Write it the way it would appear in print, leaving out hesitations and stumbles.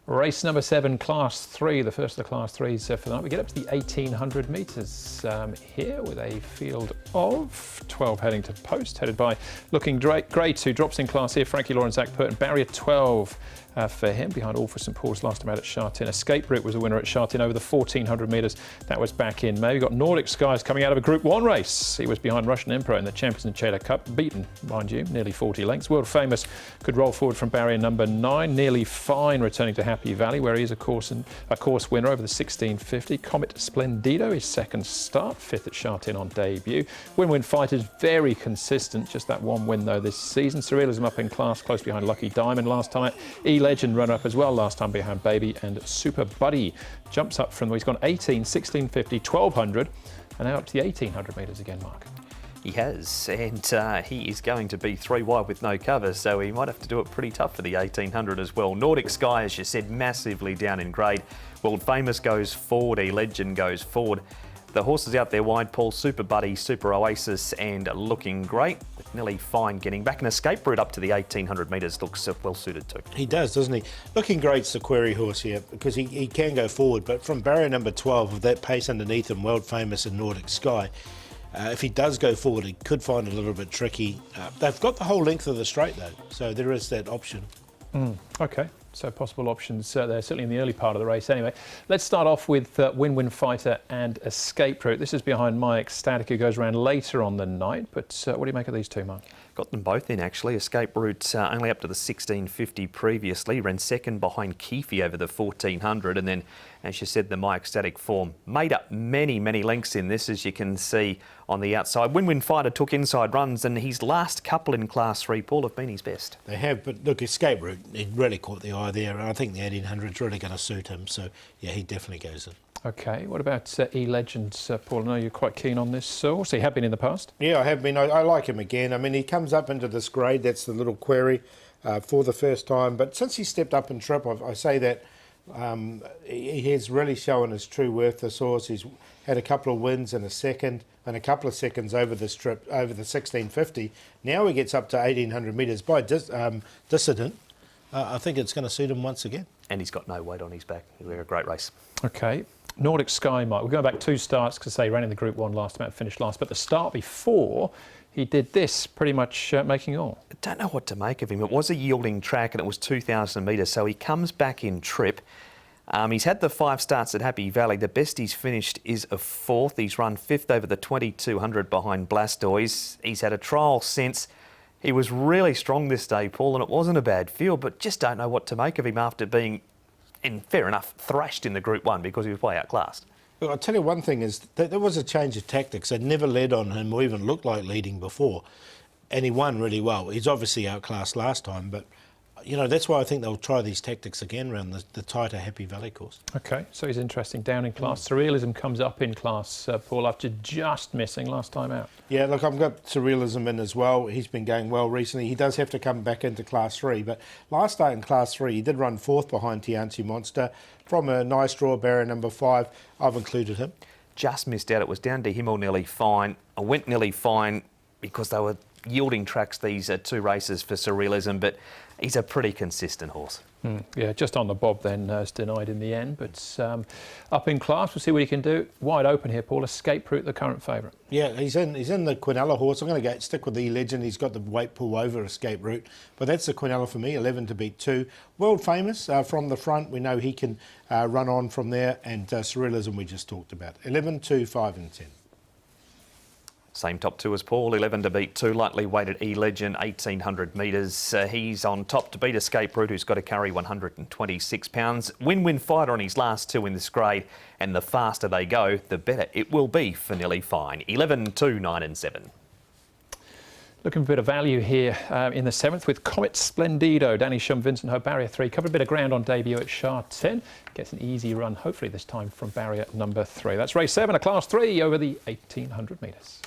Race number 7, Class 3, the first of the Class 3s for the night. We get up to the 1800 metres here with a field of 12 heading to post, headed by looking Grade 2, drops in class here, Frankie Lawrence, Zach Purton, barrier 12 for him, behind All for St Paul's last time out at Shartin. Escape Route was a winner at Shartin over the 1400 metres. That was back in May. We've got Nordic Skies coming out of a Group 1 race. He was behind Russian Emperor in the Champions and Chater Cup, beaten, mind you, nearly 40 lengths. World Famous could roll forward from barrier number 9. Nearly Fine returning to Happy Valley, where he is a course winner over the 1650. Comet Splendido, his second start, 5th at Shartin on debut. Win-Win Fighters, very consistent, just that one win though this season. Surrealism up in class, close behind Lucky Diamond last time out. E-Legend runner-up as well last time behind Baby, and Super Buddy jumps up from, he's gone 18, 1650, 1200 and now up to the 1800 metres again, Mark. He has, and he is going to be 3 wide with no cover, so he might have to do it pretty tough for the 1800 as well. Nordic Sky, as you said, massively down in grade. World Famous goes forward, E-Legend goes forward. The horses out there wide, Paul, Super Buddy, Super Oasis, and Looking Great. With Nearly Fine getting back. An Escape Route up to the 1800 metres looks well suited too. He does, doesn't he? Looking Great's the query horse here because he can go forward, but from barrier number 12 with that pace underneath him, World Famous and Nordic Sky, if he does go forward, he could find it a little bit tricky. They've got the whole length of the straight though, so there is that option. Okay, so possible options there, certainly in the early part of the race anyway. Let's start off with Win-Win Fighter and Escape Route. This is behind My Ecstatic, who goes around later on the night, but what do you make of these two, Mark? Got them both in actually. Escape Route only up to the 1650 previously, ran second behind Keefe over the 1400, and then, as you said, the My Ecstatic form made up many lengths in this, as you can see on the outside. Win-Win Fighter took inside runs, and his last couple in Class 3, Paul, have been his best. They have, but look, Escape Route, it really caught the eye there, and I think the 1800 is really going to suit him, so yeah, he definitely goes in. Okay, what about E-Legend, Paul? I know you're quite keen on this horse. You have been in the past? Yeah, I have been. I like him again. I mean, he comes up into this grade, that's the little query for the first time, but since he stepped up in trip, I say that he has really shown his true worth, this horse. He's had a couple of wins and a second and a couple of seconds over this trip, over the 1650. Now he gets up to 1800 metres by Dissident. I think it's going to suit him once again. And he's got no weight on his back. He'll be a great race. Okay. Nordic Sky, Mike. We're going back 2 starts because they ran in the Group 1 last time out, finished last. But the start before, he did this, pretty much making all. I don't know what to make of him. It was a yielding track and it was 2,000 metres, so he comes back in trip. He's had the 5 starts at Happy Valley. The best he's finished is a 4th. He's run 5th over the 2200 behind Blastoise. He's had a trial since. He was really strong this day, Paul, and it wasn't a bad field, but just don't know what to make of him after being, and fair enough, thrashed in the Group 1 because he was way outclassed. Well, I'll tell you one thing is that there was a change of tactics. They'd never led on him or even looked like leading before, and he won really well. He's obviously outclassed last time, but you know, that's why I think they'll try these tactics again around the tighter Happy Valley course. Okay, so he's interesting down in class. Surrealism comes up in class, Paul, after just missing last time out. Yeah, look, I've got Surrealism in as well. He's been going well recently. He does have to come back into Class 3, but last start in Class 3, he did run 4th behind Tianchi Monster. From a nice draw, barrier number 5, I've included him. Just missed out. It was down to him or Nearly Fine. I went Nearly Fine because they were yielding tracks, these 2 races for Surrealism, but he's a pretty consistent horse. Yeah, just on the bob then, is denied in the end, but up in class, we'll see what he can do. Wide open here, Paul. Escape Route, the current favourite. Yeah, he's in the Quinella horse. I'm going to stick with the E-Legend. He's got the weight pull over Escape Route, but that's the Quinella for me, 11 to beat 2. World Famous from the front. We know he can run on from there, and Surrealism we just talked about. 11, 2, 5 and 10. Same top 2 as Paul, 11 to beat 2, lightly weighted E-Legend, 1800 metres. He's on top to beat Escape Route, who's got to carry 126 pounds. Win-Win Fighter on his last 2 in this grade, and the faster they go, the better it will be for Nearly Fine. 11, 2, 9 and 7. Looking for a bit of value here in the 7th with Comet Splendido. Danny Shum, Vincent Ho, barrier 3. Covered a bit of ground on debut at Shartin. Gets an easy run, hopefully this time from barrier number 3. That's race 7, a Class 3 over the 1800 metres.